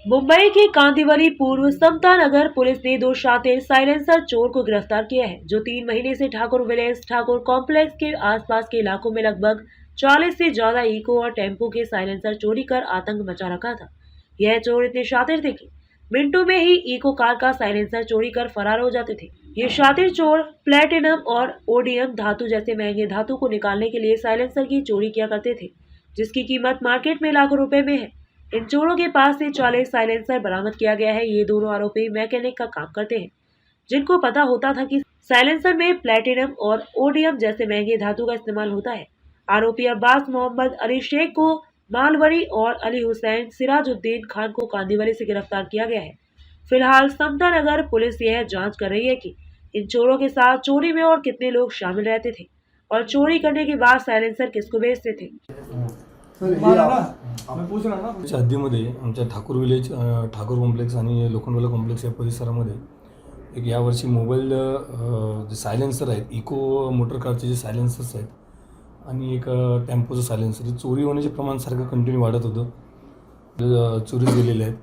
मुंबई की कांदिवली पूर्व समता नगर पुलिस ने दो शातिर साइलेंसर चोर को गिरफ्तार किया है, जो 3 महीने से ठाकुर विलेज ठाकुर कॉम्प्लेक्स के आसपास के इलाकों में लगभग 40 से ज्यादा इको और टेम्पो के साइलेंसर चोरी कर आतंक मचा रखा था। यह चोर इतने शातिर थे कि मिनटों में ही इको कार का साइलेंसर चोरी कर फरार हो जाते थे। ये शातिर चोर प्लेटिनम और ओडियम धातु जैसे महंगे धातु को निकालने के लिए साइलेंसर की चोरी किया करते थे, जिसकी कीमत मार्केट में लाखों रुपए में है। इन चोरों के पास से 40 साइलेंसर बरामद किया गया है। ये दोनों आरोपी मैकेनिक का काम करते हैं, जिनको पता होता था कि साइलेंसर में प्लेटिनम और ओडियम जैसे महंगे धातु का इस्तेमाल होता है। आरोपी अब्बास मोहम्मद अली शेख को मालवनी और अली हुसैन सिराजुद्दीन खान को कांदिवली से गिरफ्तार किया गया है। फिलहाल समता नगर पुलिस यह जांच कर रही है कि इन चोरों के साथ चोरी में और कितने लोग शामिल रहते थे और चोरी करने के बाद सायलेन्सर किसको बेचते थे। हद्दीमध्ये आमच्या ठाकूर विलेज ठाकूर कॉम्प्लेक्स आणि लोखंडवाला कॉम्प्लेक्स या परिसरामध्ये एक यावर्षी मोबाईल जे सायलेन्सर आहेत, इको मोटर कारचे जे सायलेन्सर्स आहेत आणि एक टेम्पोचं सायलेन्सर, चोरी होण्याचे प्रमाण सारखं कंटिन्यू वाढत होतं, चोरी गेलेले आहेत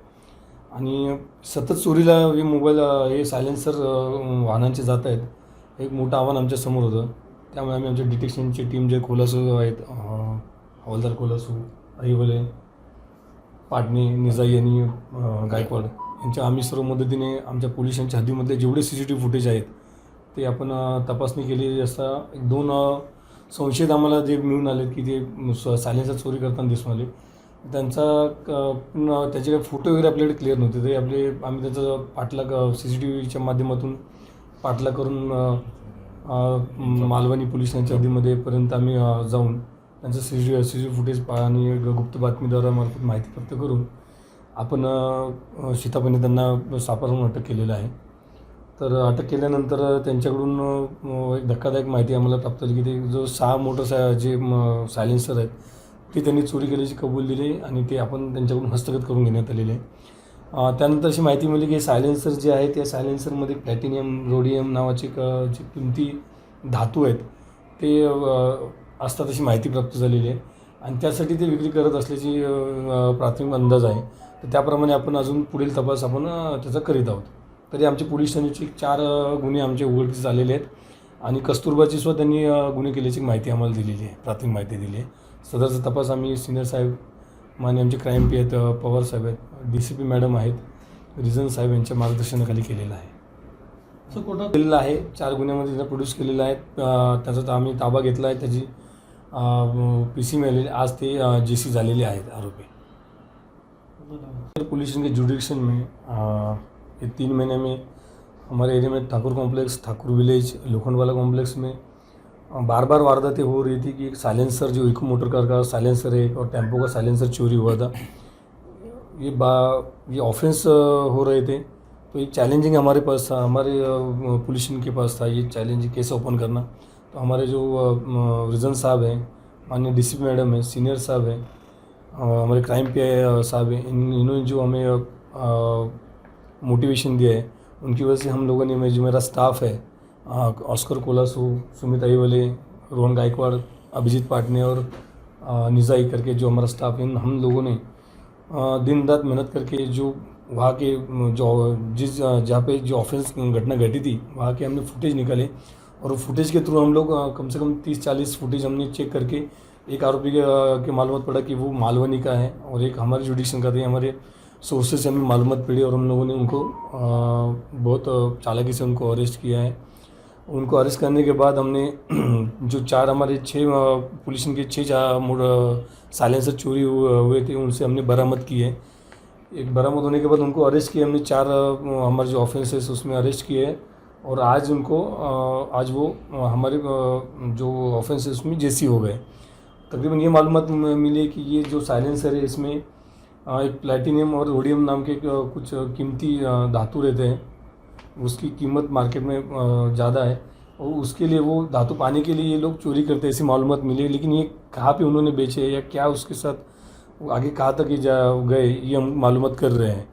आणि सतत चोरीला हे मोबाईल हे सायलेन्सर वाहनांचे जात आहेत. एक मोठं आव्हान आमच्या समोर होतं. त्यामुळे आम्ही आमच्या डिटेक्शनची टीम जे कोलासू आहेत, हवालदार कोलासू, अहिवले, पाटणे, निजाई आणि गायकवाड यांच्या आम्ही सर्व मदतीने आमच्या पोलिसांच्या हद्दीमधले जेवढे CCTV फुटेज आहेत ते आपण तपासणी केली असता एक 2 संशयित आम्हाला जे मिळून आले की ते सायलेन्सर चोरी करताना दिसून आले. त्यांचा त्याचे काही फोटो वगैरे आपल्याकडे क्लिअर नव्हते, तरी आम्ही त्याचा पाठलाग CCTVच्या माध्यमातून पाठलाग करून मालवणी पोलिसांच्या हद्दीमध्ये पर्यंत आम्ही जाऊन त्यांचं CCTV फुटेज आणि गुप्त बातमीदारामार्फत माहिती प्राप्त करून आपण शिताफाने त्यांना सापळून अटक केलेलं आहे. तर अटक केल्यानंतर त्यांच्याकडून एक धक्कादायक माहिती आम्हाला प्राप्त झाली की ते जो 6 मोटर जे सायलेन्सर आहेत ते त्यांनी चोरी केल्याची कबूल दिली आणि ते आपण त्यांच्याकडून हस्तगत करून घेण्यात आलेले आहे. त्यानंतर अशी माहिती मिळाली की सायलेन्सर जे आहे त्या सायलेन्सरमध्ये प्लॅटिनियम, रोडियम नावाचे जे किमती धातू आहेत ते असतात अशी माहिती प्राप्त झालेली आहे आणि त्यासाठी ते विक्री करत असल्याची प्राथमिक अंदाज आहे. तर त्याप्रमाणे आपण अजून पुढील तपास आपण त्याचा करीत आहोत. तरी आमच्या पोलीस ठाण्याचे 4 गुन्हे आमचे उघडकीस झालेले आहेत आणि कस्तुरबाची सुद्धा त्यांनी गुन्हे केल्याची माहिती आम्हाला दिलेली आहे, प्राथमिक माहिती दिली आहे. सदरचा तपास आम्ही सिनियर साहेब, माननीय आमचे क्राईम पी आहेत, पवार साहेब आहेत, DCP मॅडम आहेत, रिझन साहेब यांच्या मार्गदर्शनाखाली केलेला आहे. केलेला आहे 4 गुन्ह्यामध्ये त्यांना प्रोड्यूस केलेला आहे. त्याचा आम्ही ताबा घेतला आहे, त्याची PC मिळालेली. आज ते JC झालेले आहेत आरोपी. पुलिस के जुडिक्शन में ये 3 महीने में हमारे एरिया में Thakur complex, Thakur village, Lokhandwala complex में बार बार वारदातें हो रही थी कि एक साइलेंसर जो इको मोटर कार का साइलेंसर है और टेम्पो का साइलेंसर चोरी हुआ था. ये ऑफेंस हो रहे थे. तो एक चैलेंजिंग हमारे पास था, हमारे पुलिस के पास था ये चैलेंजिंग केस ओपन करना. तो हमारे जो रिजन साहब हैं, माननीय DCP मैडम है, सीनियर साहब हैं, हमारे क्राइम पे साहब हैं, इन्होंने जो हमें मोटिवेशन दिया है उनकी वजह से हम लोगों ने, जो मेरा स्टाफ है, ऑस्कर कोलासू, सुमित अहिवले, रोहन गायकवाड़, अभिजीत पाटने और निजाई करके जो हमारा स्टाफ है, हम लोगों ने दिन रात मेहनत करके जो वहाँ के जहाँ पे जो ऑफेंस घटना घटी थी वहाँ के हमने फुटेज निकाले और फुटेज के थ्रू हम लोग कम से कम 30-40 फुटेज हमने चेक करके एक आरोपी के मालूमात पड़ा कि वो मालवनी का है और एक हमारे जुडिक्शन का था. हमारे सोर्सेज से हमें मालूमात पड़ी और हम लोगों ने उनको बहुत चालाकी से उनको अरेस्ट किया है. उनको अरेस्ट करने के बाद हमने जो 4 हमारे 6 पुलिस के 6 साइलेंसर चोरी हुए थे उनसे हमने बरामद किए. एक बरामद होने के बाद उनको अरेस्ट किए हमने. 4 हमारे जो ऑफेंसेस उसमें अरेस्ट किए हैं और आज वो हमारे जो ऑफेंसेस उसमें JC हो गए. तकरीबन ये मालूमात मिली कि ये जो साइलेंसर है इसमें एक प्लैटिनियम और रोडियम नाम के कुछ कीमती धातु रहते हैं. उसकी कीमत मार्केट में ज़्यादा है और उसके लिए वो धातु पाने के लिए ये लोग चोरी करते हैं ऐसी मालूमात मिली. लेकिन ये कहाँ पे उन्होंने बेचे या क्या उसके साथ वो आगे कहाँ तक ये गए ये हम मालूमात कर रहे हैं.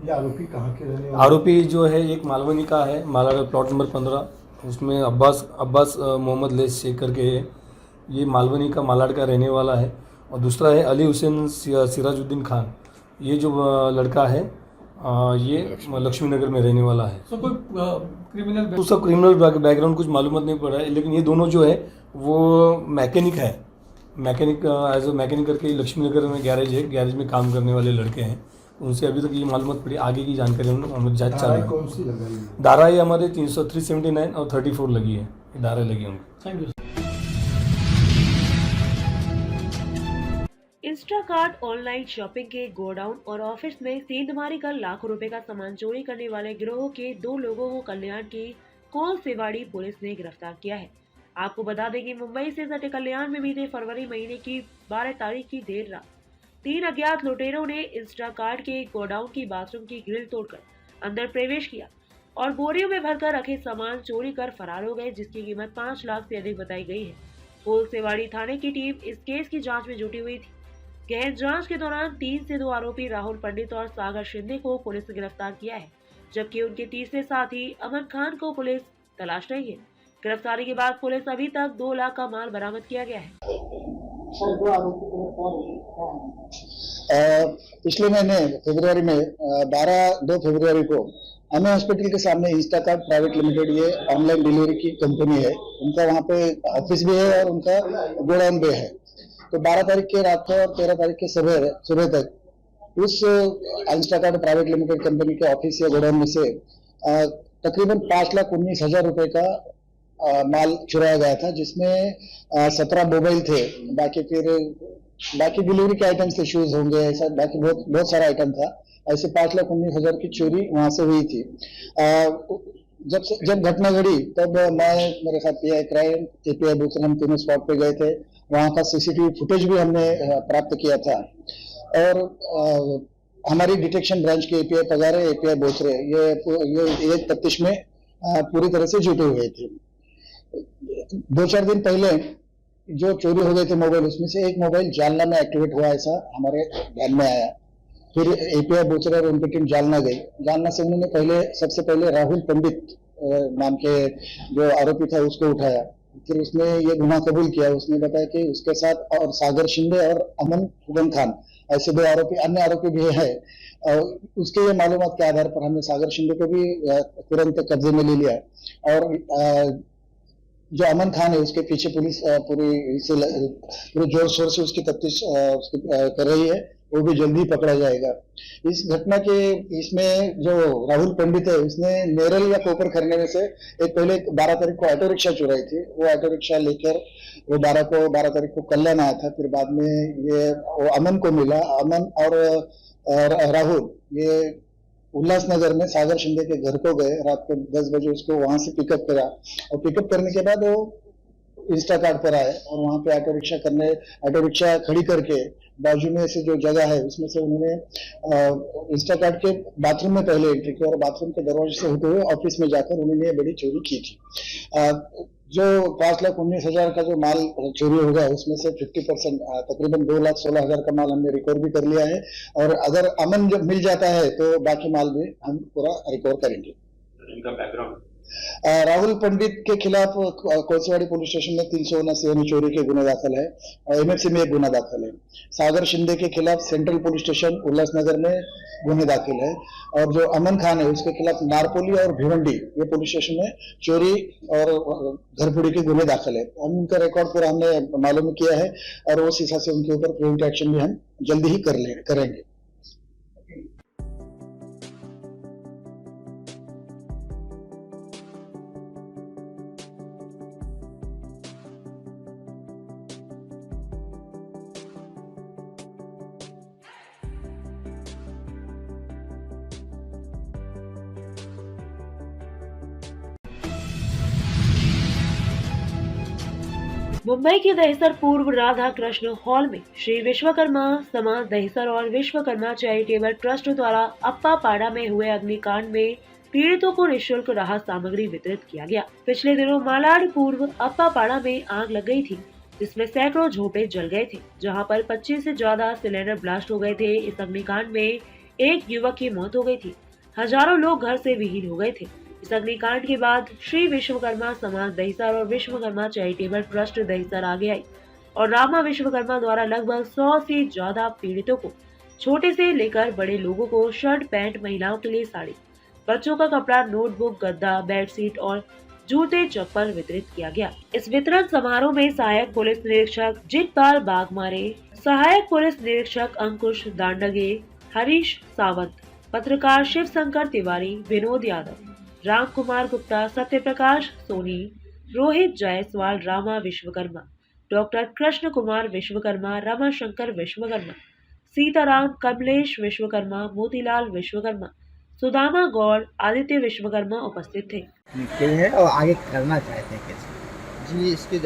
ये आरोपी कहाँ के रहने वाले? आरोपी जो है एक मालवनी का है, मालाड प्लॉट नंबर 15, उसमें अब्बास मोहम्मद लेस शेख करके है, ये मालवनी का मालाड का रहने वाला है. और दूसरा है अली हुसैन सिराजुद्दीन खान, ये जो लड़का है ये लक्ष्मी नगर में रहने वाला है। तो कोई क्रिमिनल उसका क्रिमिनल बैकग्राउंड कुछ मालूम नहीं पड़ा है, लेकिन ये दोनों जो है वो मैकेनिक है। मैकेनिक एज अ मैकेनिक करके लक्ष्मी नगर में गैरेज है, गैरेज में काम करने वाले लड़के हैं। उनसे अभी तक ये मालूम पड़ी, आगे की जानकारी हमें जांच चालू धाराएं है। कौन सी लगाई है? धारा ये हमारे 379 और 34 लगी है, ये धारा लगी है उनको। Thank you. Instacart online shopping के गोडाउन और ऑफिस में सेंधमारी कर लाखों रुपए का सामान चोरी करने वाले गिरोह के 2 लोगों को कल्याण की कोलसेवाड़ी पुलिस ने गिरफ्तार किया है। आपको बता दें कि मुंबई से सटे कल्याण में बीते फरवरी महीने की 12 तारीख की देर रात 3 अज्ञात लुटेरों ने इंस्टाकार्ट के गोडाउन की बाथरूम की ग्रिल तोड़कर अंदर प्रवेश किया और बोरियों में भरकर रखे सामान चोरी कर फरार हो गए, जिसकी कीमत 5 लाख से अधिक बताई गई है। कोलसेवाड़ी थाने की टीम इस केस की जांच में जुटी हुई थी। गहन जांच के दौरान 3 से 2 आरोपी राहुल पंडित और सागर शिंदे को पुलिस ने गिरफ्तार किया है, जबकि उनके तीसरे साथी अमन खान को पुलिस तलाश रही है। गिरफ्तारी के बाद पुलिस अभी तक 2 लाख का माल बरामद किया गया है। पिछले महीने फरवरी में 2 फरवरी को हमें हॉस्पिटल के सामने इंस्टाकार्ट प्राइवेट लिमिटेड, ये ऑनलाइन डिलीवरी की कंपनी है, उनका वहाँ पे ऑफिस भी है और उनका गोडाउन भी है। तो 12 तारीख के रात को और 13 तारीख के सुबह तक उस इंस्टाकार्ट प्राइवेट लिमिटेड कंपनी के ऑफिस या गोडाउन में से तकरीबन 5,19,000 रुपए का माल चुराया गया था, जिसमें 17 मोबाइल थे, बाकी डिलीवरी के आइटम्स थे, शूज होंगे, ऐसा बाकी बहुत सारा आइटम था। ऐसे 5,19,000 की चोरी वहां से हुई थी। जब घटना घटी तब मेरे साथ पीआई क्राइम, एपीआई बोचरे, हम तीनों स्पॉट पे गए थे। वहां का सीसीटीवी फुटेज भी हमने प्राप्त किया था और हमारी डिटेक्शन ब्रांच के एपीआई पगारे, एपीआई बोचरे ये तफ्तीश में पूरी तरह से जुटे हुए थे। 2-4 दिन पहले जो चोरी हो गए थे मोबाइल, उसमें से एक मोबाइल जालना में एक्टिवेट हुआ, ऐसा हमारे ध्यान में आया। फिर एपीआई बोचरा और उनकी टीम जालना गई। जालना से उन्होंने सबसे पहले राहुल पंडित नाम के जो आरोपी था उसको उठाया। फिर उसने ये गुनाह कबूल किया। उसने बताया कि उसके साथ और सागर शिंदे और अमन खान ऐसे 2 आरोपी, अन्य आरोपी भी है। उसके ये मालूमात के आधार पर हमने सागर शिंदे को भी तुरंत कब्जे में ले लिया और जो अमन खान है उसके पीछे पुलिस पूरे जोर शोर से उसकी तफ्तीश कर रही है, वो भी जल्दी पकड़ा जाएगा। इस घटना के इसमें जो राहुल पंडित है, उसने नेरल या कोपर खरने में से पहले 12 तारीख को ऑटो रिक्शा चुराई थी। वो ऑटो रिक्शा लेकर वो 12 तारीख को कल्याण आया था। फिर बाद में वो अमन को मिला। अमन और राहुल ये उल्लासनगर में सागर शिंदे के घर को गए। रात को 10 बजे उसको वहां से पिकअप करा और पिकअप करने के बाद वो इंस्टाकार्ट पर आए और वहां पे ऑटो रिक्शा खड़ी करके बाजू में से जो जगह है उसमें से उन्होंने इंस्टाकार्ट के बाथरूम में पहले एंट्री की और बाथरूम के दरवाजे से होते हुए ऑफिस में जाकर उन्होंने बड़ी चोरी की थी। जो 5,19,000 का जो माल चोरी हो गया उसमें से 50% तकरीबन 2,16,000 का माल हमने रिकवर भी कर लिया है और अगर अमन जब मिल जाता है तो बाकी माल भी हम पूरा रिकवर करेंगे। इनका बैकग्राउंड राहुल पंडित के खिलाफ कोलसेवाड़ी पुलिस स्टेशन में 379 चोरी के गुना दाखिल है और एमएफसी में 1 गुना दाखिल है। सागर शिंदे के खिलाफ सेंट्रल पुलिस स्टेशन उल्लासनगर में गुने दाखिल है और जो अमन खान है उसके खिलाफ नारपोली और भिवंडी ये पुलिस स्टेशन में चोरी और घरफोड़ी के गुने दाखिल है। हम उनका रिकॉर्ड पूरा हमने मालूम किया है और उस हिसाब से उनके ऊपर प्रिवेंटिव एक्शन भी हम जल्दी ही करेंगे। मुंबई के दहिसर पूर्व राधा कृष्ण हॉल में श्री विश्वकर्मा समाज दहिसर और विश्वकर्मा चैरिटेबल ट्रस्ट द्वारा अप्पा पाड़ा में हुए अग्निकांड में पीड़ितों को निःशुल्क राहत सामग्री वितरित किया गया। पिछले दिनों मालाड पूर्व अप्पा पाड़ा में आग लग गई थी, जिसमें सैकड़ों झोपड़े जल गए थे, जहां पर 25 से ज्यादा सिलेंडर ब्लास्ट हो गए थे। इस अग्निकांड में एक युवक की मौत हो गई थी, हजारों लोग घर से विहीन हो गए थे। इस अग्निकांड के बाद श्री विश्वकर्मा समाज दहिसर और विश्वकर्मा चैरिटेबल ट्रस्ट दहिसर आगे आई और रामा विश्वकर्मा द्वारा लगभग 100 से ज्यादा पीड़ितों को छोटे से लेकर बड़े लोगों को शर्ट पैंट, महिलाओं के लिए साड़ी, बच्चों का कपड़ा, नोटबुक, गद्दा, बेडशीट और जूते चप्पल वितरित किया गया। इस वितरण समारोह में सहायक पुलिस निरीक्षक जितपाल बागमारे, सहायक पुलिस निरीक्षक अंकुश दांडगे, हरीश सावंत, पत्रकार शिव शंकर तिवारी, विनोद यादव, राम कुमार गुप्ता, सत्य प्रकाश सोनी, रोहित जायसवाल, रामा विश्वकर्मा, डॉक्टर कृष्ण कुमार विश्वकर्मा, रमा शंकर विश्वकर्मा, सीताराम, कमलेश विश्वकर्मा, मोतीलाल विश्वकर्मा, सुदामा गौड़, आदित्य विश्वकर्मा उपस्थित थे। निकले हैं और आगे करना चाहते हैं कैसे? जी इसकी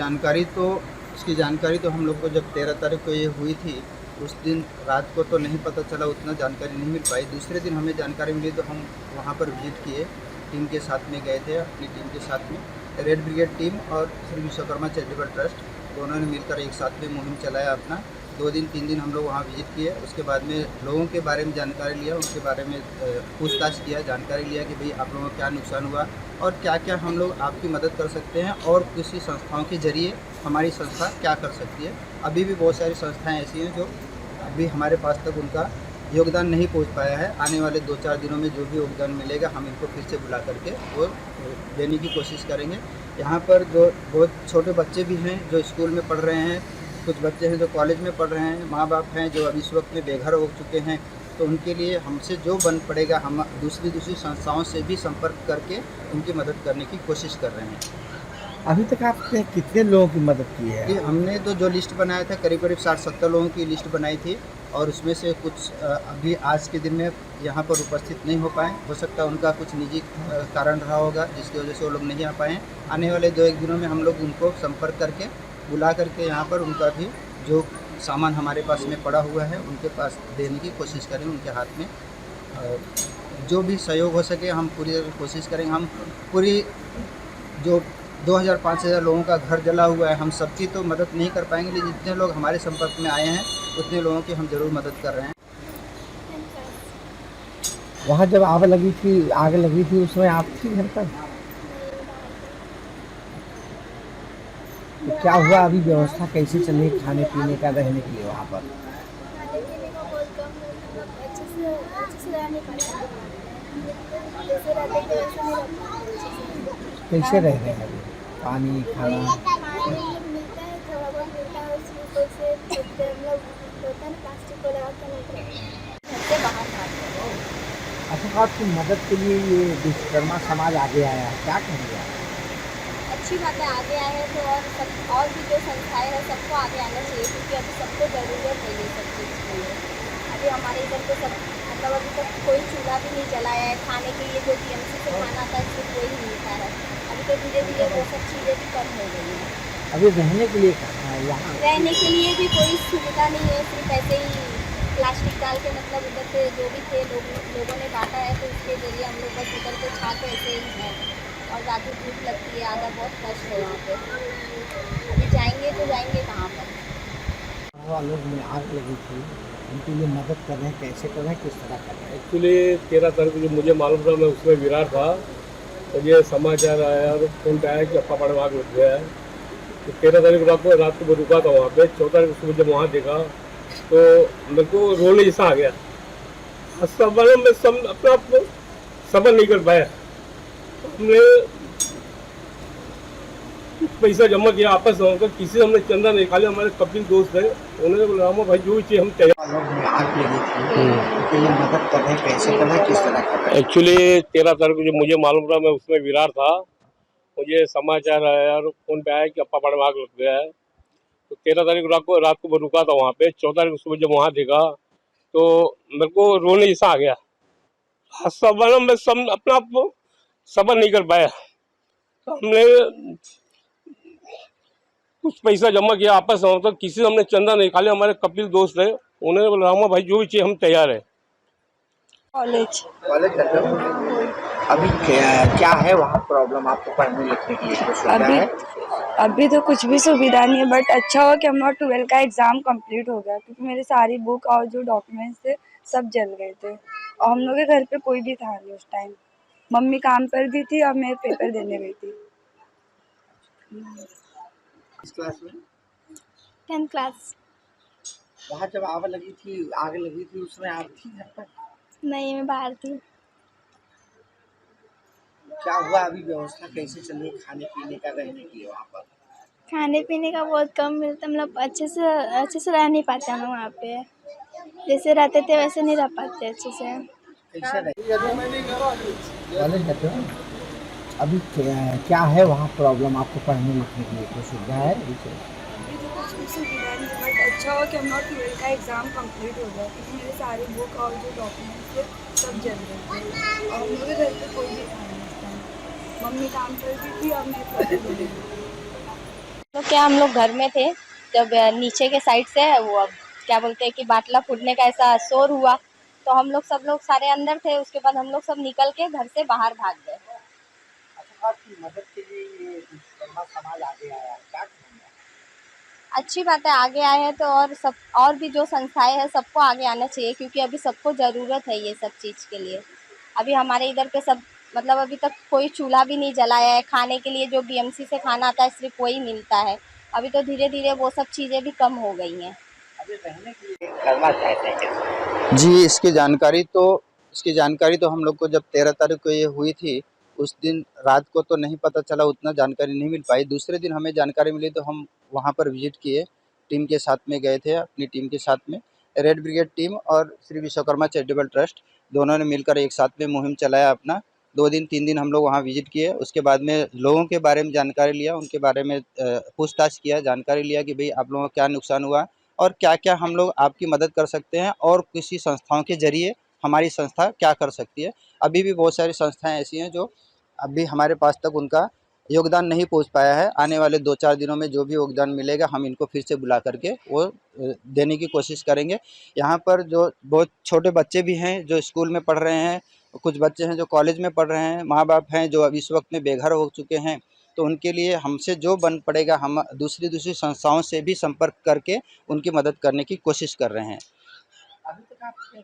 जानकारी तो हम लोग को जब 13 तारीख को ये हुई थी, उस दिन रात को तो नहीं पता चला, उतना जानकारी नहीं मिल पाई। दूसरे दिन हमें जानकारी मिली तो हम वहाँ पर विजिट किए, टीम के साथ में गए थे, अपनी टीम के साथ में रेड ब्रिगेड टीम और श्री विश्वकर्मा चैरिटेबल ट्रस्ट दोनों ने मिलकर एक साथ में मुहिम चलाया अपना। 2 दिन 3 दिन हम लोग वहाँ विजिट किए। उसके बाद में लोगों के बारे में जानकारी लिया, उनके बारे में पूछताछ किया, जानकारी लिया कि भाई आप लोगों को क्या नुकसान हुआ और क्या क्या हम लोग आपकी मदद कर सकते हैं और किसी संस्थाओं के जरिए हमारी संस्था क्या कर सकती है। अभी भी बहुत सारी संस्थाएं ऐसी हैं जो अभी हमारे पास तक उनका योगदान नहीं पहुंच पाया है। आने वाले 2-4 दिनों में जो भी योगदान मिलेगा हम इनको फिर से बुला करके वो देने की कोशिश करेंगे। यहाँ पर जो बहुत छोटे बच्चे भी हैं जो स्कूल में पढ़ रहे हैं, कुछ बच्चे हैं जो कॉलेज में पढ़ रहे हैं, माँ बाप हैं जो अभी इस वक्त में बेघर हो चुके हैं, तो उनके लिए हमसे जो बन पड़ेगा हम दूसरी संस्थाओं से भी संपर्क करके उनकी मदद करने की कोशिश कर रहे हैं। अभी तक आपने कितने लोगों की मदद की है? कि हमने तो जो लिस्ट बनाया था करीब 60-70 लोगों की लिस्ट बनाई थी और उसमें से कुछ अभी आज के दिन में यहाँ पर उपस्थित नहीं हो पाए। हो सकता है उनका कुछ निजी कारण रहा होगा जिसकी वजह से वो लोग नहीं आ पाए। आने वाले 2-1 दिनों में हम लोग उनको संपर्क करके बुला करके यहाँ पर उनका भी जो सामान हमारे पास में पड़ा हुआ है उनके पास देने की कोशिश करें, उनके हाथ में जो भी सहयोग हो सके हम पूरी कोशिश करेंगे। हम पूरी जो 2000-5000 लोगों का घर जला हुआ है, हम सबकी तो मदद नहीं कर पाएंगे, लेकिन जितने लोग हमारे संपर्क में आए हैं उतने लोगों की हम ज़रूर मदद कर रहे हैं। वहाँ जब आग लगी थी उसमें आप थी घर पर? तो क्या हुआ, अभी व्यवस्था कैसे चल रही खाने पीने का, रहने के लिए वहाँ पर? खाने पीने का बहुत कम है, मतलब अच्छे से रहने पड़ता है, जैसे रहते थे वैसे नहीं रहते। कैसे रह रहे हैं अभी? पानी खाना पानी मिलता है, थोड़ा बहुत मिलता है, उसमें कोई से हम लोग होता है ना प्लास्टिक को लगा कर नहीं घर से बाहर खाते हैं। अच्छा, आपकी मदद के लिए ये विश्वकर्मा समाज आगे आया है, क्या कहेंगे? अच्छी बात है, आगे आए हैं तो और भी जो संस्थाएं हैं सबको आगे आना चाहिए, क्योंकि अभी सबको ज़रूरत है ये सब चीज़ की। अभी हमारे इधर तो सब मतलब अभी तक कोई चूल्हा भी नहीं जलाया है, खाने के लिए जो DMC से खाना आता है सिर्फ कोई नहीं मिलता है। अभी तो धीरे धीरे वो सब चीज़ें भी कम हो गई हैं। अभी रहने के लिए कहाँ है यहाँ? रहने के लिए भी कोई सुविधा नहीं है, सिर्फ ऐसे ही प्लास्टिक डाल के मतलब उधर से जो भी थे लोगों ने बांटा है, तो उसके जरिए हम लोग बस उधर के छा के ऐसे ही हैं। और रात में भूख लगती है, आधा बहुत कष्ट है यहाँ पे। अभी जाएंगे तो जाएंगे कहाँ पर? लोग में आग लगी थी, उनके लिए मदद कर रहे हैं, कैसे कर रहे हैं, किस तरह कर रहे हैं? एक्चुअली 13 तारीख को जो मुझे मालूम था मैं उसमें विरार था, मुझे समाचार आया और फोन पे आया कि अप्पा पड़ में आग लग गया है। तो 13 तारीख को रात को रुका था वहाँ पे। 14 तारीख को सुबह जब वहाँ देखा तो मेरे को रोने जैसा आ गया। मैं अपना आप समझ नहीं कर पाया। हमने पैसा जमा किया आपस में, किसी से हमने चंदा नहीं खाली। हमारे कपिल दोस्त है, उन्होंने बोला रामा भाई जो भी चाहिए हम तैयार। लोग में आग लगी थी, उनके लिए मदद कर रहे हैं, कैसे कर रहे हैं, किस तरह कर रहे हैं? एक्चुअली 13 तारीख को जो मुझे मालूम था मैं उसमें विरार था, मुझे समाचार आया और फोन पे आया कि अप्पा पड़ में आग लग गया है। तो 13 तारीख को रात को रुका था वहाँ पे। 14 तारीख को सुबह जब वहाँ देखा तो मेरे को रोने जैसा आ गया। मैं अपना आप समझ नहीं कर पाया। हमने कुछ पैसा जमा किया आपस में, तो किसी से हमने चंदा नहीं खाली। हमारे कपिल दोस्त है, उन्होंने बोला रामा भाई जो भी चाहिए हम तैयार है। कॉलेज करते हो? अभी क्या है वहाँ प्रॉब्लम आपको पढ़ने लिखने के लिए? अभी तो कुछ भी सुविधा नहीं है, बट अच्छा हुआ कि हमारा 12 का एग्ज़ाम कंप्लीट हो गया, क्योंकि मेरे सारी बुक और जो डॉक्यूमेंट्स थे सब जल गए थे और हम लोग के घर पे कोई भी था नहीं उस टाइम। मम्मी काम पर भी थी और मैं पेपर देने गई थी। इस क्लास में 10th क्लास। वहाँ जब आग लगी थी उसमें आप थी घर पर? नहीं, मैं बाहर थी। क्या हुआ, अभी व्यवस्था कैसे चल रही है खाने पीने का, रहने की वहाँ पर? खाने पीने का बहुत कम मिलता, मतलब अच्छे से रह नहीं पाते हम लोग वहाँ पे। जैसे रहते थे वैसे नहीं रह पाते अच्छे से। कैसे रहे? कॉलेज जाते हो? अभी क्या है वहाँ प्रॉब्लम, आपको पढ़ने लिखने के लिए कोई सुविधा है? अभी तो कुछ भी सुविधा नहीं है, बट अच्छा हुआ कि हमारा 12 का एग्ज़ाम कंप्लीट हो गया, क्योंकि मेरे सारी बुक और जो डॉक्यूमेंट्स थे सब जल गए थे। और हम लोग के घर पे कोई भी था नहीं उस टाइम। मम्मी काम करती थी और मैं पढ़ती थी। तो क्या हम लोग घर में थे जब नीचे के साइड से वो अब क्या बोलते हैं कि बाटला फूटने का ऐसा शोर हुआ, तो हम लोग सब लोग सारे अंदर थे। उसके बाद हम लोग सब निकल के घर से बाहर भाग गए। अच्छा, आपकी मदद के लिए ये विश्वकर्मा समाज आगे आया है, क्या कहेंगे? अच्छी बात है, आगे आए हैं तो और भी जो संस्थाएं हैं सबको आगे आना चाहिए, क्योंकि अभी सबको ज़रूरत है ये सब चीज़ के लिए। अभी हमारे इधर पे सब मतलब अभी तक कोई चूल्हा भी नहीं जलाया है। खाने के लिए जो बीएमसी से खाना आता है सिर्फ वही मिलता है। अभी तो धीरे धीरे वो सब चीज़ें भी कम हो गई हैं। अभी रहने के लिए करना चाहते हैं क्या? जी, इसकी जानकारी तो हम लोग को जब 13 तारीख को ये हुई थी, उस दिन रात को तो नहीं पता चला, उतना जानकारी नहीं मिल पाई। दूसरे दिन हमें जानकारी मिली तो हम वहाँ पर विज़िट किए, टीम के साथ में गए थे, अपनी टीम के साथ में। रेड ब्रिगेड टीम और श्री विश्वकर्मा चैरिटेबल ट्रस्ट दोनों ने मिलकर एक साथ में मुहिम चलाया अपना। 2 दिन 3 दिन हम लोग वहाँ विज़िट किए, उसके बाद में लोगों के बारे में जानकारी लिया, उनके बारे में पूछताछ किया, जानकारी लिया कि भई आप लोगों का क्या नुकसान हुआ और क्या-क्या हम लोग आपकी मदद कर सकते हैं और किसी संस्थाओं के ज़रिए हमारी संस्था क्या कर सकती है। अभी भी बहुत सारी संस्थाएँ ऐसी हैं जो अभी हमारे पास तक उनका योगदान नहीं पहुँच पाया है। आने वाले 2-4 दिनों में जो भी योगदान मिलेगा हम इनको फिर से बुला कर के वो देने की कोशिश करेंगे। यहाँ पर जो बहुत छोटे बच्चे भी हैं जो स्कूल में पढ़ रहे हैं, कुछ बच्चे हैं जो कॉलेज में पढ़ रहे हैं, माँ-बाप हैं जो अभी इस वक़्त में बेघर हो चुके हैं, तो उनके लिए हमसे जो बन पड़ेगा हम दूसरी संस्थाओं से भी संपर्क करके उनकी मदद करने की कोशिश कर रहे हैं। अभी तक आपने